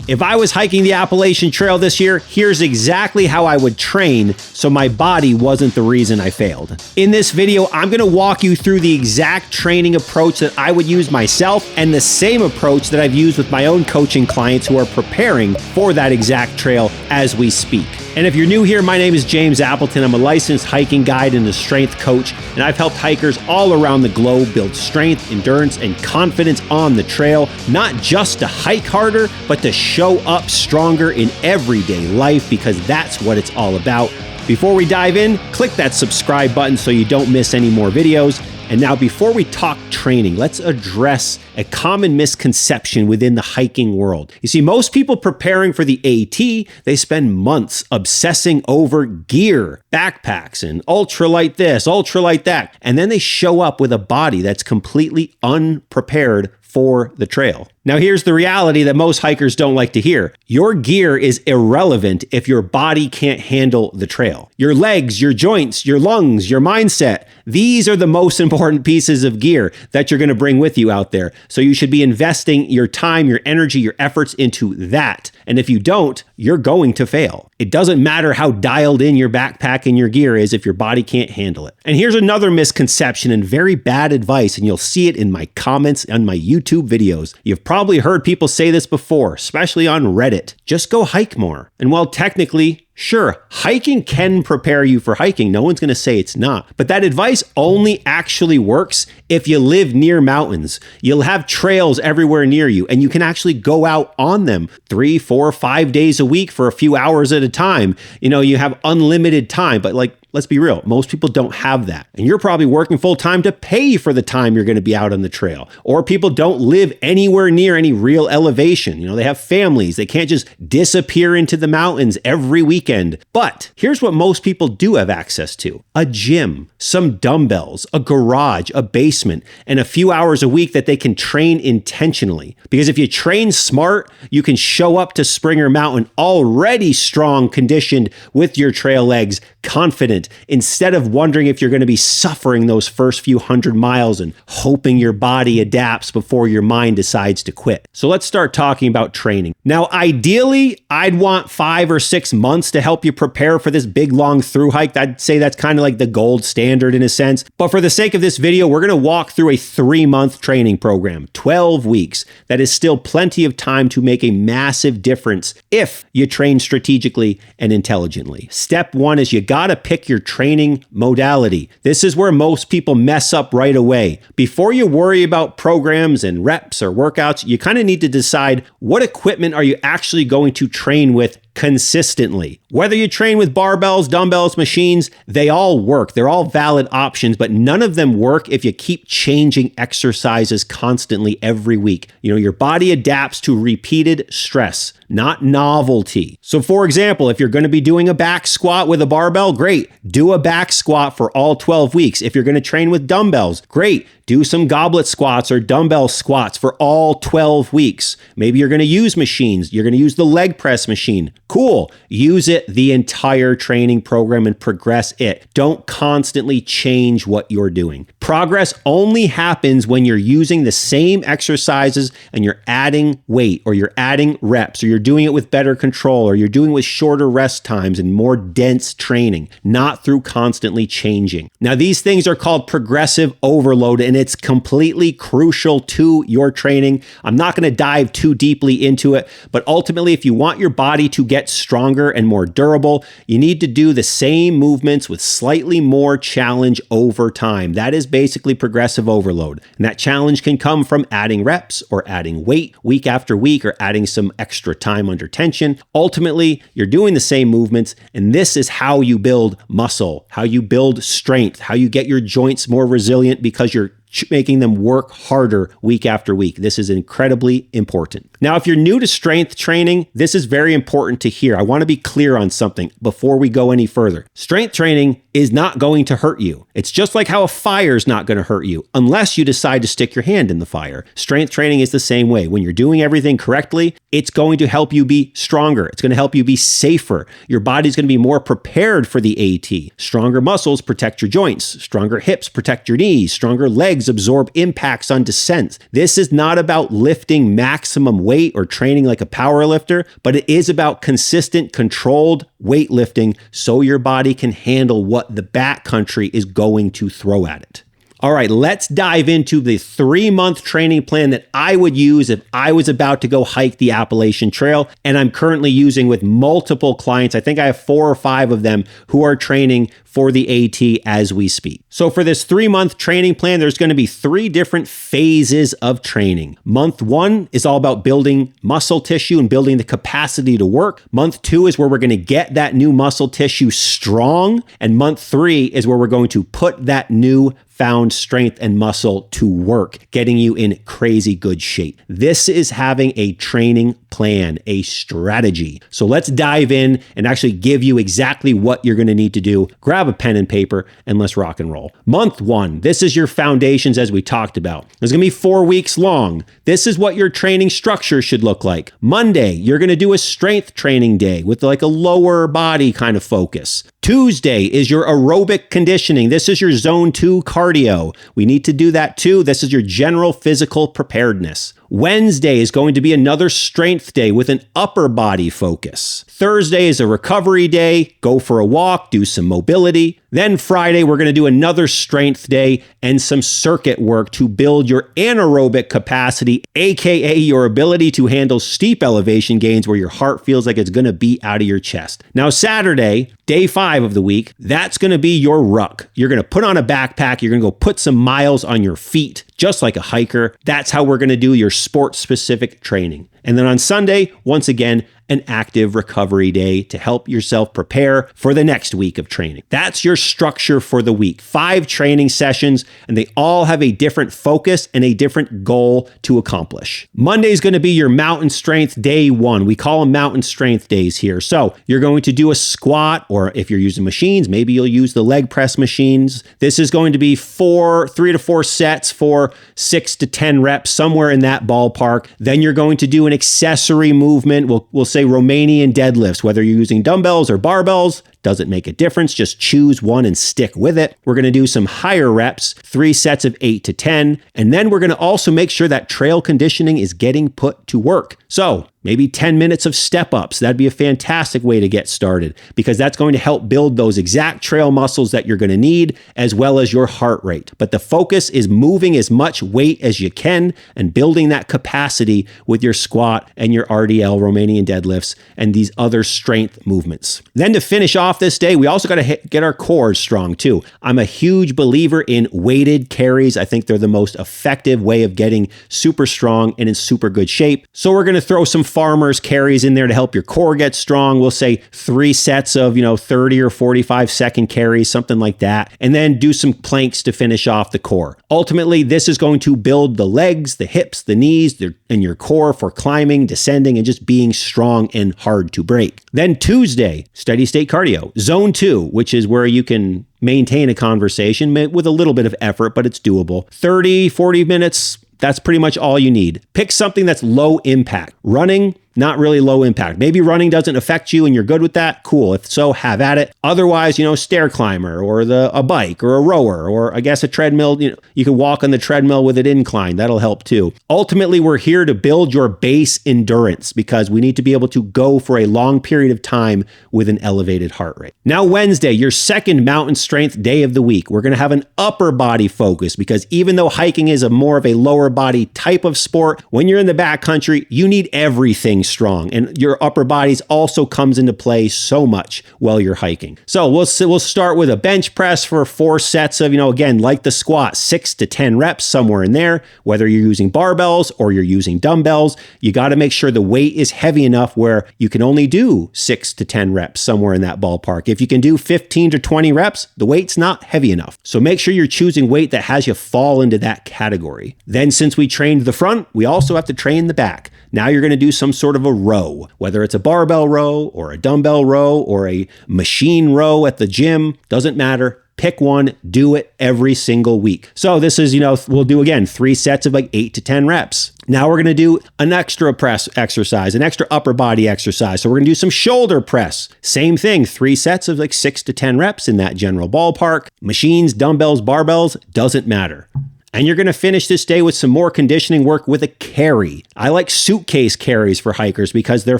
If I was hiking the Appalachian Trail this year, here's exactly how I would train so my body wasn't the reason I failed. In this video, I'm gonna walk you through the exact training approach that I would use myself and the same approach that I've used with my own coaching clients who are preparing for that exact trail as we speak. And if you're new here, my name is James Appleton. I'm a licensed hiking guide and a strength coach, and I've helped hikers all around the globe build strength, endurance, and confidence on the trail, not just to hike harder, but to show up stronger in everyday life, because that's what it's all about. Before we dive in, click that subscribe button so you don't miss any more videos. And now, before we talk training, let's address a common misconception within the hiking world. You see, most people preparing for the AT, they spend months obsessing over gear, backpacks, and ultralight this, ultralight that, and then they show up with a body that's completely unprepared for the trail. Now, here's the reality that most hikers don't like to hear. Your gear is irrelevant if your body can't handle the trail. Your legs, your joints, your lungs, your mindset, these are the most important pieces of gear that you're going to bring with you out there. So you should be investing your time, your energy, your efforts into that. And if you don't, you're going to fail. It doesn't matter how dialed in your backpack and your gear is if your body can't handle it. And here's another misconception and very bad advice, and you'll see it in my comments on my YouTube videos. You've probably heard people say this before, especially on Reddit. Just go hike more. And while technically, sure, hiking can prepare you for hiking. No one's going to say it's not. But that advice only actually works if you live near mountains. You'll have trails everywhere near you, and you can actually go out on them 3, 4, 5 days a week for a few hours at a time. You know, you have unlimited time, but let's be real, most people don't have that. And you're probably working full time to pay for the time you're going to be out on the trail. Or people don't live anywhere near any real elevation. You know, they have families. They can't just disappear into the mountains every weekend. But here's what most people do have access to: a gym, some dumbbells, a garage, a basement, and a few hours a week that they can train intentionally. Because if you train smart, you can show up to Springer Mountain already strong, conditioned, with your trail legs, confident, instead of wondering if you're going to be suffering those first few 100 miles and hoping your body adapts before your mind decides to quit. So let's start talking about training. Now, ideally, I'd want 5 or 6 months to help you prepare for this big, long through hike. I'd say that's kind of like the gold standard in a sense. But for the sake of this video, we're going to walk through a 3-month training program, 12 weeks. That is still plenty of time to make a massive difference if you train strategically and intelligently. Step 1 is you got to pick your training modality. This is where most people mess up right away. Before you worry about programs and reps or workouts, you kind of need to decide, what equipment are you actually going to train with consistently? Whether you train with barbells, dumbbells, machines, they all work. They're all valid options, but none of them work if you keep changing exercises constantly every week. You know, your body adapts to repeated stress, not novelty. So for example, if you're going to be doing a back squat with a barbell, great. Do a back squat for all 12 weeks. If you're going to train with dumbbells, great. Do some goblet squats or dumbbell squats for all 12 weeks. Maybe you're going to use machines. You're going to use the leg press machine. Cool. Use it the entire training program and progress it. Don't constantly change what you're doing. Progress only happens when you're using the same exercises and you're adding weight, or you're adding reps, or you're doing it with better control, or you're doing it with shorter rest times and more dense training, not through constantly changing. Now, these things are called progressive overload, and it's completely crucial to your training. I'm not going to dive too deeply into it, but ultimately, if you want your body to get stronger and more durable, you need to do the same movements with slightly more challenge over time. That is basically progressive overload. And that challenge can come from adding reps or adding weight week after week, or adding some extra time under tension. Ultimately, you're doing the same movements, and this is how you build muscle, how you build strength, how you get your joints more resilient, because you're making them work harder week after week. This is incredibly important. Now, if you're new to strength training, this is very important to hear. I want to be clear on something before we go any further. Strength training is not going to hurt you. It's just like how a fire is not going to hurt you unless you decide to stick your hand in the fire. Strength training is the same way. When you're doing everything correctly, it's going to help you be stronger. It's going to help you be safer. Your body's going to be more prepared for the AT. Stronger muscles protect your joints. Stronger hips protect your knees. Stronger legs legs absorb impacts on descents. This is not about lifting maximum weight or training like a power lifter, but it is about consistent, controlled weightlifting so your body can handle what the backcountry is going to throw at it. All right, let's dive into the 3-month training plan that I would use if I was about to go hike the Appalachian Trail, and I'm currently using with multiple clients. I think I have 4 or 5 of them who are training for the AT as we speak. So for this 3-month training plan, there's going to be 3 different phases of training. Month 1 is all about building muscle tissue and building the capacity to work. Month 2 is where we're going to get that new muscle tissue strong. And month 3 is where we're going to put that new found strength and muscle to work, getting you in crazy good shape. This is having a training plan, a strategy. So let's dive in and actually give you exactly what you're going to need to do. Grab a pen and paper and let's rock and roll. Month 1, this is your foundations as we talked about. It's going to be 4 weeks long. This is what your training structure should look like. Monday, you're going to do a strength training day with like a lower body kind of focus. Tuesday is your aerobic conditioning. This is your zone 2 cardio. We need to do that too. This is your general physical preparedness. Wednesday is going to be another strength day with an upper body focus. Thursday is a recovery day. Go for a walk, do some mobility. Then Friday, we're going to do another strength day and some circuit work to build your anaerobic capacity, aka your ability to handle steep elevation gains where your heart feels like it's going to beat out of your chest. Now, Saturday, day 5 of the week, that's going to be your ruck. You're going to put on a backpack. You're going to go put some miles on your feet, just like a hiker. That's how we're going to do your sport-specific training. And then on Sunday, once again, an active recovery day to help yourself prepare for the next week of training. That's your structure for the week. 5 training sessions, and they all have a different focus and a different goal to accomplish. Monday is going to be your mountain strength day 1. We call them mountain strength days here. So you're going to do a squat, or if you're using machines, maybe you'll use the leg press machines. This is going to be 3 to 4 sets for 6 to 10 reps, somewhere in that ballpark. Then you're going to do an accessory movement. We'll say Romanian deadlifts, whether you're using dumbbells or barbells, doesn't make a difference. Just choose one and stick with it. We're going to do some higher reps, 3 sets of 8 to 10. And then we're going to also make sure that trail conditioning is getting put to work. So maybe 10 minutes of step ups. That'd be a fantastic way to get started because that's going to help build those exact trail muscles that you're going to need, as well as your heart rate. But the focus is moving as much weight as you can and building that capacity with your squat and your RDL, Romanian deadlifts, and these other strength movements. Then to finish off this day, we also got to get our core strong too. I'm a huge believer in weighted carries. I think they're the most effective way of getting super strong and in super good shape. So we're going to throw some farmers carries in there to help your core get strong. We'll say 3 sets of 30 or 45 second carries, something like that. And then do some planks to finish off the core. Ultimately, this is going to build the legs, the hips, the knees, and your core for climbing, descending, and just being strong and hard to break. Then Tuesday, steady state cardio. Zone 2, which is where you can maintain a conversation with a little bit of effort, but it's doable. 30, 40 minutes, that's pretty much all you need. Pick something that's low impact. Running, not really low impact. Maybe running doesn't affect you and you're good with that. Cool. If so, have at it. Otherwise, stair climber or a bike or a rower or I guess a treadmill. You can walk on the treadmill with it inclined. That'll help too. Ultimately, we're here to build your base endurance because we need to be able to go for a long period of time with an elevated heart rate. Now, Wednesday, your second mountain strength day of the week. We're going to have an upper body focus because even though hiking is more of a lower body type of sport, when you're in the backcountry, you need everything strong, and your upper bodies also comes into play so much while you're hiking. So we'll start with a bench press for 4 sets of, again, like the squat, 6 to 10 reps, somewhere in there. Whether you're using barbells or you're using dumbbells, you got to make sure the weight is heavy enough where you can only do 6 to 10 reps, somewhere in that ballpark. If you can do 15 to 20 reps, the weight's not heavy enough. So make sure you're choosing weight that has you fall into that category. Then since we trained the front, we also have to train the back. Now you're going to do some sort of a row, whether it's a barbell row or a dumbbell row or a machine row at the gym, doesn't matter. Pick one, do it every single week. So this is, we'll do again 3 sets of 8 to 10 reps. Now we're going to do an extra press exercise, an extra upper body exercise. So we're going to do some shoulder press. Same thing, 3 sets of 6 to 10 reps in that general ballpark. Machines, dumbbells, barbells, doesn't matter. And you're going to finish this day with some more conditioning work with a carry. I like suitcase carries for hikers because they're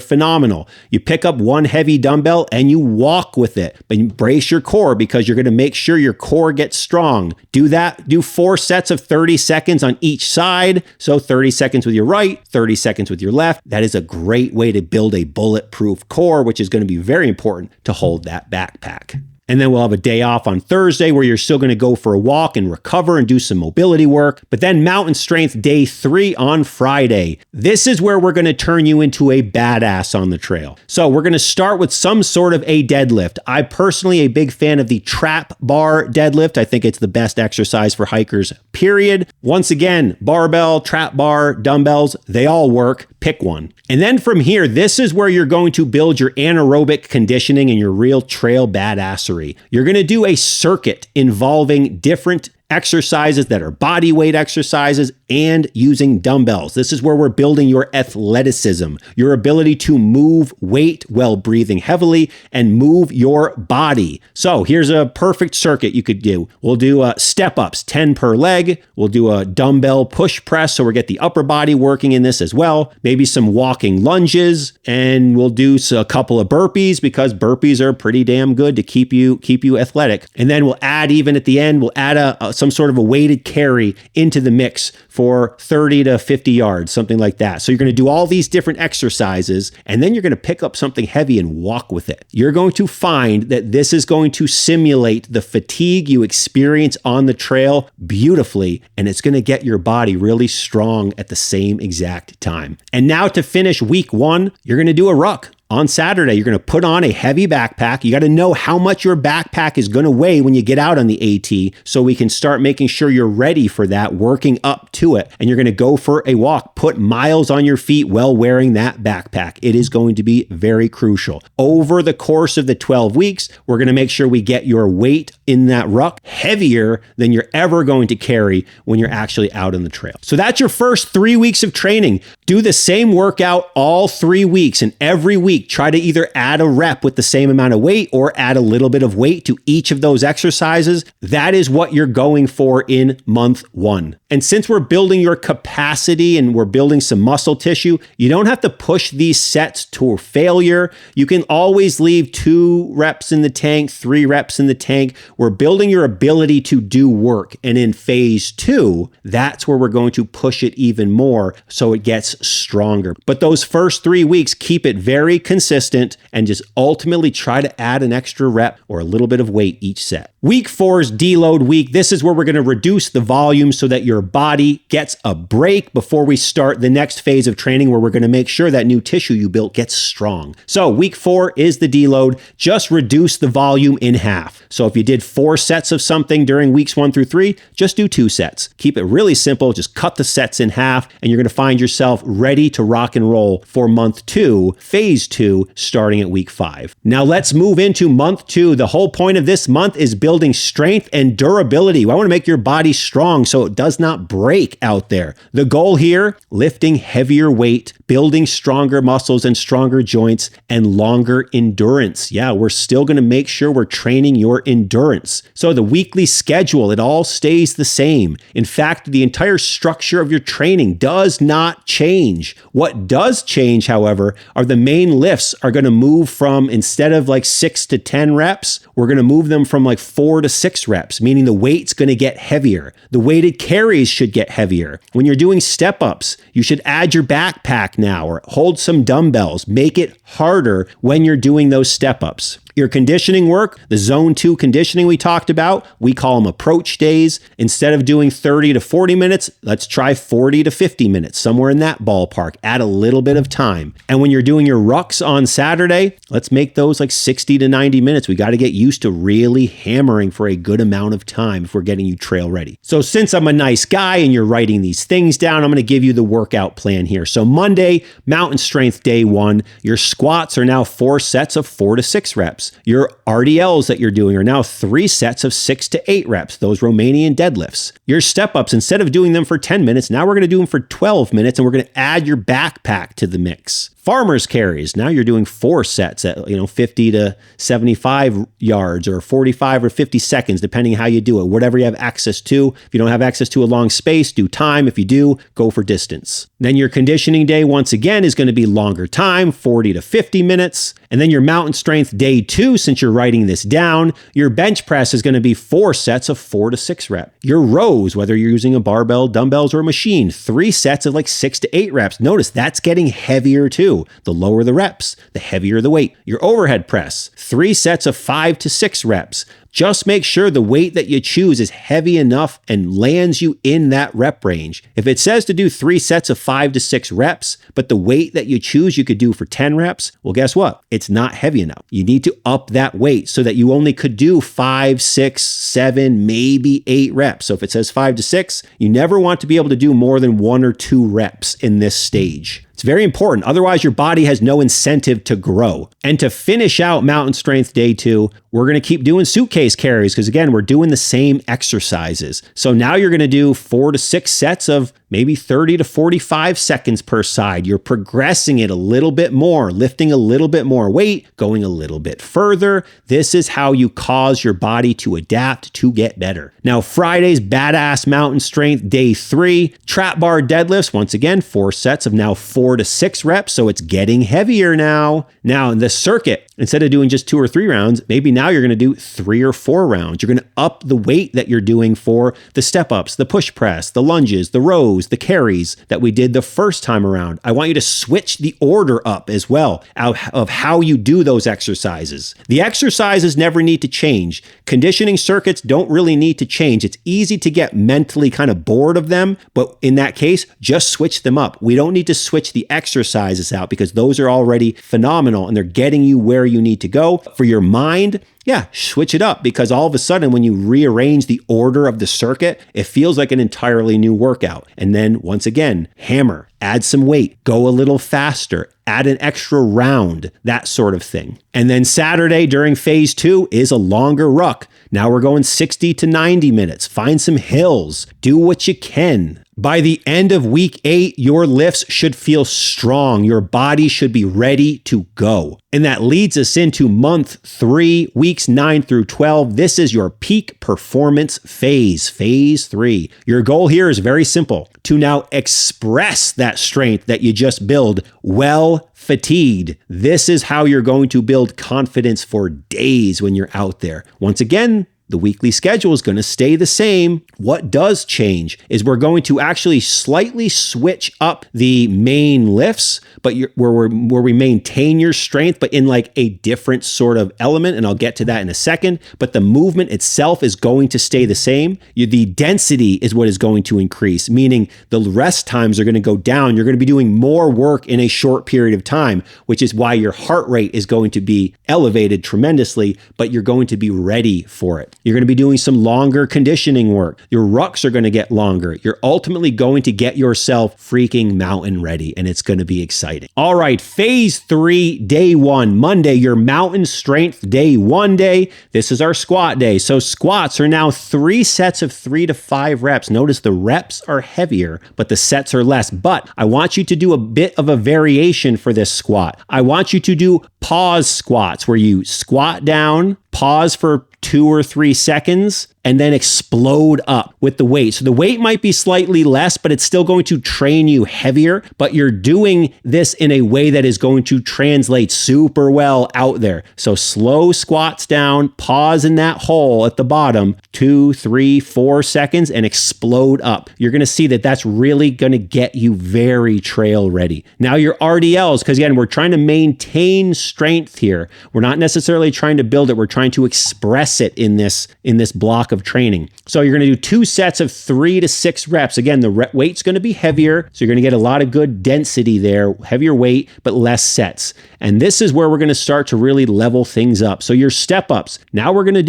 phenomenal. You pick up one heavy dumbbell and you walk with it, but you brace your core because you're going to make sure your core gets strong. Do that. Do 4 sets of 30 seconds on each side. So 30 seconds with your right, 30 seconds with your left. That is a great way to build a bulletproof core, which is going to be very important to hold that backpack. And then we'll have a day off on Thursday where you're still going to go for a walk and recover and do some mobility work. But then mountain strength day 3 on Friday. This is where we're going to turn you into a badass on the trail. So we're going to start with some sort of a deadlift. I'm personally a big fan of the trap bar deadlift. I think it's the best exercise for hikers, period. Once again, barbell, trap bar, dumbbells, they all work. Pick one. And then from here, this is where you're going to build your anaerobic conditioning and your real trail badassery. You're going to do a circuit involving different exercises that are body weight exercises and using dumbbells. This is where we're building your athleticism, your ability to move weight while breathing heavily and move your body. So here's a perfect circuit you could do. We'll do step ups, 10 per leg. We'll do a dumbbell push press, so we'll get the upper body working in this as well. Maybe some walking lunges, and we'll do a couple of burpees because burpees are pretty damn good to keep you athletic. And then we'll add, even at the end, we'll add some sort of a weighted carry into the mix for 30 to 50 yards, something like that. So you're going to do all these different exercises, and then you're going to pick up something heavy and walk with it. You're going to find that this is going to simulate the fatigue you experience on the trail beautifully, and it's going to get your body really strong at the same exact time. And now to finish week 1, you're going to do a ruck. On Saturday, you're going to put on a heavy backpack. You got to know how much your backpack is going to weigh when you get out on the AT so we can start making sure you're ready for that, working up to it. And you're going to go for a walk. Put miles on your feet while wearing that backpack. It is going to be very crucial. Over the course of the 12 weeks, we're going to make sure we get your weight in that ruck heavier than you're ever going to carry when you're actually out on the trail. So that's your first 3 weeks of training. Do the same workout all 3 weeks, and every week, try to either add a rep with the same amount of weight or add a little bit of weight to each of those exercises. That is what you're going for in month 1. And since we're building your capacity and we're building some muscle tissue, you don't have to push these sets to failure. You can always leave 2 reps in the tank, 3 reps in the tank. We're building your ability to do work. And in phase 2, that's where we're going to push it even more so it gets stronger. But those first 3 weeks, keep it very consistent and just ultimately try to add an extra rep or a little bit of weight each set. Week 4 is deload week. This is where we're going to reduce the volume so that your body gets a break before we start the next phase of training, where we're going to make sure that new tissue you built gets strong. So week 4 is the deload. Just reduce the volume in half. So if you did 4 sets of something during weeks 1 through 3, just do 2 sets. Keep it really simple. Just cut the sets in half, and you're going to find yourself ready to rock and roll for month 2, phase 2, starting at week 5. Now let's move into month 2. The whole point of this month is building strength and durability. I want to make your body strong so it does not break out there. The goal here, lifting heavier weight, building stronger muscles and stronger joints, and longer endurance. Yeah, we're still going to make sure we're training your endurance. So the weekly schedule, it all stays the same. In fact, the entire structure of your training does not change. What does change, however, are the main lifts are going to move from, instead of like 6 to 10 reps, we're going to move them from like 4 to 6 reps, meaning the weight's going to get heavier. The weighted carries should get heavier. When you're doing step ups, you should add your backpack now or hold some dumbbells. Make it harder when you're doing those step ups. Your conditioning work, the zone 2 conditioning we talked about, we call them approach days. Instead of doing 30 to 40 minutes, let's try 40 to 50 minutes, somewhere in that ballpark. Add a little bit of time. And when you're doing your rucks on Saturday, let's make those like 60 to 90 minutes. We got to get used to really hammering for a good amount of time if we're getting you trail ready. So since I'm a nice guy and you're writing these things down, I'm going to give you the workout plan here. So Monday, mountain strength day 1, your squats are now 4 sets of 4 to 6 reps. Your RDLs that you're doing are now 3 sets of 6 to 8 reps, those Romanian deadlifts. Your step-ups, instead of doing them for 10 minutes, now we're going to do them for 12 minutes, and we're going to add your backpack to the mix. Farmer's carries. Now you're doing 4 sets at 50 to 75 yards or 45 or 50 seconds, depending how you do it. Whatever you have access to. If you don't have access to a long space, do time. If you do, go for distance. Then your conditioning day, once again, is going to be longer time, 40 to 50 minutes. And then your mountain strength day 2, since you're writing this down, your bench press is going to be 4 sets of 4 to 6 reps. Your rows, whether you're using a barbell, dumbbells, or a machine, 3 sets of like 6 to 8 reps. Notice that's getting heavier too. The lower the reps, the heavier the weight. Your overhead press, 3 sets of 5 to 6 reps. Just make sure the weight that you choose is heavy enough and lands you in that rep range. If it says to do 3 sets of 5 to 6 reps, but the weight that you choose you could do for 10 reps, well, guess what? It's not heavy enough. You need to up that weight so that you only could do 5, 6, 7, maybe 8 reps. So if it says 5 to 6, you never want to be able to do more than 1 or 2 reps in this stage. It's very important. Otherwise, your body has no incentive to grow. And to finish out mountain strength day 2, we're going to keep doing suitcase carries because, again, we're doing the same exercises. So now you're going to do 4 to 6 sets of maybe 30 to 45 seconds per side. You're progressing it a little bit more, lifting a little bit more weight, going a little bit further. This is how you cause your body to adapt to get better. Now, Friday's badass mountain strength day 3, trap bar deadlifts. Once again, 4 sets of now 4 to 6 reps. So it's getting heavier now. Now in the circuit, instead of doing just 2 or 3 rounds, maybe now you're going to do 3 or 4 rounds. You're going to up the weight that you're doing for the step ups, the push press, the lunges, the rows, the carries that we did the first time around. I want you to switch the order up as well of how you do those exercises. The exercises never need to change. Conditioning circuits don't really need to change. It's easy to get mentally kind of bored of them, but in that case, just switch them up. We don't need to switch the exercises out because those are already phenomenal and they're getting you where you need to go. For your mind, yeah, switch it up because all of a sudden when you rearrange the order of the circuit, it feels like an entirely new workout. And then once again, hammer, add some weight, go a little faster, add an extra round, that sort of thing. And then Saturday during phase 2 is a longer ruck. Now we're going 60 to 90 minutes. Find some hills, do what you can. By the end of week 8, your lifts should feel strong. Your body should be ready to go. And that leads us into month 3, weeks 9 through 12. This is your peak performance phase 3. Your goal here is very simple: to now express that strength that you just built well fatigued. This is how you're going to build confidence for days when you're out there. Once again, the weekly schedule is going to stay the same. What does change is we're going to actually slightly switch up the main lifts, but where we maintain your strength, but in like a different sort of element. And I'll get to that in a second. But the movement itself is going to stay the same. The density is what is going to increase, meaning the rest times are going to go down. You're going to be doing more work in a short period of time, which is why your heart rate is going to be elevated tremendously, but you're going to be ready for it. You're going to be doing some longer conditioning work. Your rucks are going to get longer. You're ultimately going to get yourself freaking mountain ready, and it's going to be exciting. All right, phase 3, day 1, Monday, your mountain strength day 1 day. This is our squat day. So squats are now 3 sets of 3 to 5 reps. Notice the reps are heavier, but the sets are less. But I want you to do a bit of a variation for this squat. I want you to do pause squats where you squat down, pause for 2 or 3 seconds, and then explode up with the weight. So the weight might be slightly less, but it's still going to train you heavier, but you're doing this in a way that is going to translate super well out there. So slow squats down, pause in that hole at the bottom, 2, 3, 4 seconds, and explode up. You're going to see that that's really going to get you very trail ready. Now your RDLs, because again, we're trying to maintain strength here. We're not necessarily trying to build it. We're trying to express it in this block of training. So you're going to do 2 sets of 3 to 6 reps. Again, the weight's going to be heavier, so you're going to get a lot of good density there, heavier weight, but less sets. And this is where we're going to start to really level things up. So your step ups, now we're going to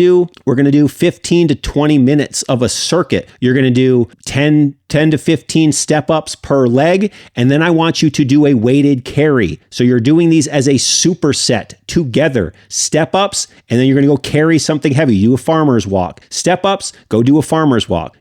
do 15 to 20 minutes of a circuit. You're going to do 10 10 to 15 step-ups per leg, and then I want you to do a weighted carry. So you're doing these as a superset together. Step-ups, and then you're going to go carry something heavy. You do a farmer's walk. Step-ups, go do a farmer's walk.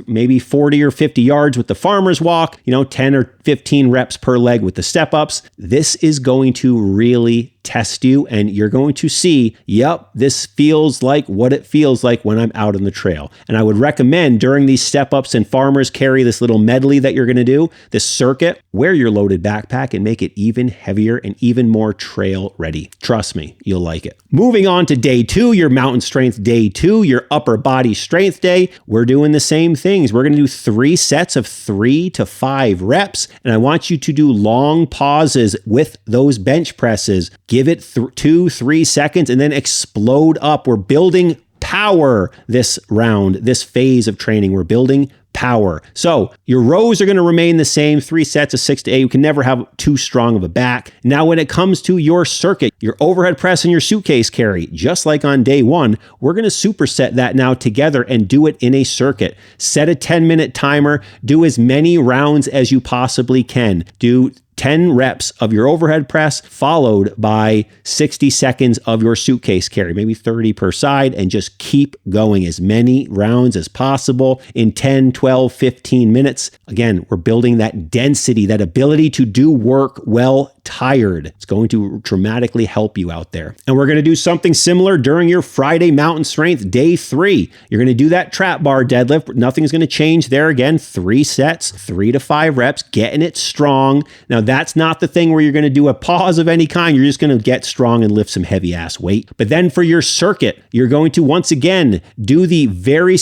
Maybe 40 or 50 yards with the farmer's walk, 10 or 15 reps per leg with the step-ups. This is going to really test you, and you're going to see, yep, this feels like what it feels like when I'm out on the trail. And I would recommend during these step-ups and farmers carry, this little medley that you're going to do, this circuit, wear your loaded backpack and make it even heavier and even more trail ready. Trust me, you'll like it. Moving on to day 2, your mountain strength day 2, your upper body strength day. We're doing the same things. We're going to do 3 sets of 3 to 5 reps, and I want you to do long pauses with those bench presses. Give it 2-3 seconds and then explode up. We're building power this round, this phase of training. We're building power. So your rows are going to remain the same, 3 sets of 6 to 8. You can never have too strong of a back. Now, when it comes to your circuit, your overhead press and your suitcase carry, just like on day 1, we're going to superset that now together and do it in a circuit. Set a 10-minute timer. Do as many rounds as you possibly can. Do 10 reps of your overhead press, followed by 60 seconds of your suitcase carry, maybe 30 per side, and just keep going as many rounds as possible in 10, 12, 15 minutes. Again, we're building that density, that ability to do work well tired. It's going to dramatically help you out there. And we're going to do something similar during your Friday mountain strength day 3. You're going to do that trap bar deadlift. Nothing's going to change there. Again, 3 sets, 3 to 5 reps, getting it strong. Now, that's not the thing where you're going to do a pause of any kind. You're just going to get strong and lift some heavy ass weight. But then for your circuit, you're going to once again do the very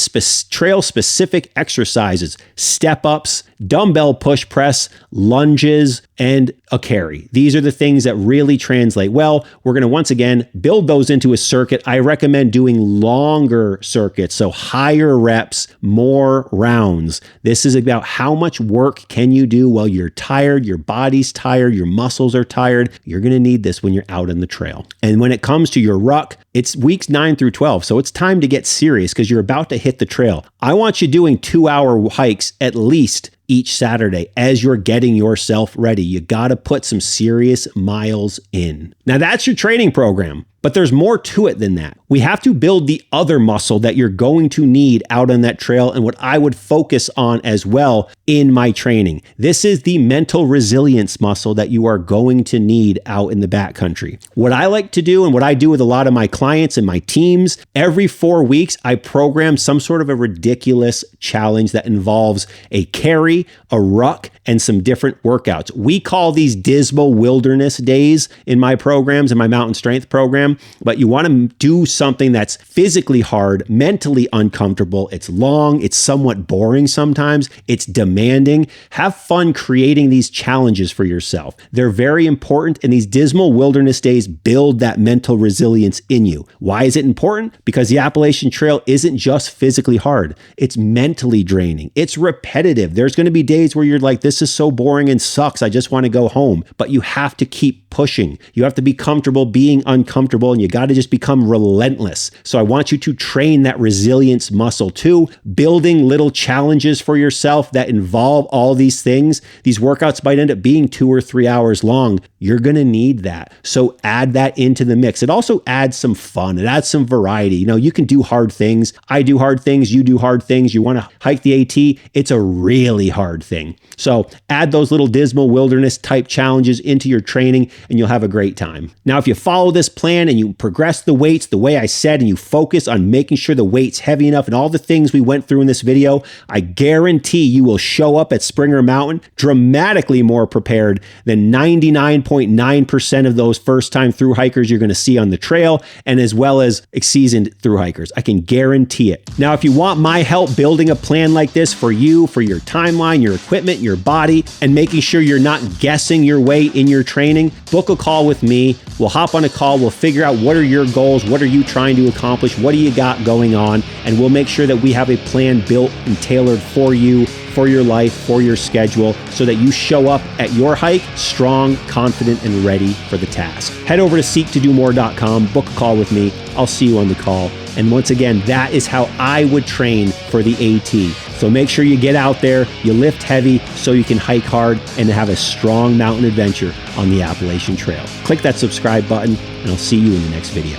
trail specific exercises, step ups, dumbbell push press, lunges, and a carry. These are the things that really translate well. We're going to once again build those into a circuit. I recommend doing longer circuits, so higher reps, more rounds. This is about how much work can you do while you're tired, your body's tired, your muscles are tired. You're going to need this when you're out on the trail. And when it comes to your ruck, it's weeks 9 through 12, so it's time to get serious because you're about to hit the trail. I want you doing 2-hour hikes at least each Saturday as you're getting yourself ready. You got to put some serious miles in. Now that's your training program, but there's more to it than that. We have to build the other muscle that you're going to need out on that trail and what I would focus on as well in my training. This is the mental resilience muscle that you are going to need out in the backcountry. What I like to do and what I do with a lot of my clients and my teams, every 4 weeks, I program some sort of a ridiculous challenge that involves a carry, a ruck, and some different workouts. We call these dismal wilderness days in my programs, in my mountain strength program, but you want to do something that's physically hard, mentally uncomfortable. It's long, it's somewhat boring sometimes, it's demanding. Have fun creating these challenges for yourself. They're very important, and these dismal wilderness days build that mental resilience in you. Why is it important? Because the Appalachian Trail isn't just physically hard, it's mentally draining. It's repetitive. There's going to be days where you're like, this is so boring and sucks, I just want to go home. But you have to keep pushing. You have to be comfortable being uncomfortable, and you got to just become relentless. So I want you to train that resilience muscle too, building little challenges for yourself that involve all these things. These workouts might end up being 2 or 3 hours long. You're going to need that. So add that into the mix. It also adds some fun. It adds some variety. You can do hard things. I do hard things. You do hard things. You want to hike the AT. It's a really hard thing. So add those little dismal wilderness type challenges into your training and you'll have a great time. Now, if you follow this plan and you progress the weights the way I said, and you focus on making sure the weight's heavy enough and all the things we went through in this video, I guarantee you will show up at Springer Mountain dramatically more prepared than 99.9% of those first-time thru-hikers you're going to see on the trail, and as well as seasoned thru-hikers. I can guarantee it. Now, if you want my help building a plan like this for you, for your timeline, your equipment, your body, and making sure you're not guessing your way in your training, book a call with me. We'll hop on a call. We'll figure out what are your goals, what are you trying to accomplish, what do you got going on, and we'll make sure that we have a plan built and tailored for you, for your life, for your schedule, so that you show up at your hike strong, confident, and ready for the task. Head over to seektodomore.com, book a call with me. I'll see you on the call. And once again, that is how I would train for the AT. So make sure you get out there, you lift heavy so you can hike hard and have a strong mountain adventure on the Appalachian Trail. Click that subscribe button and I'll see you in the next video.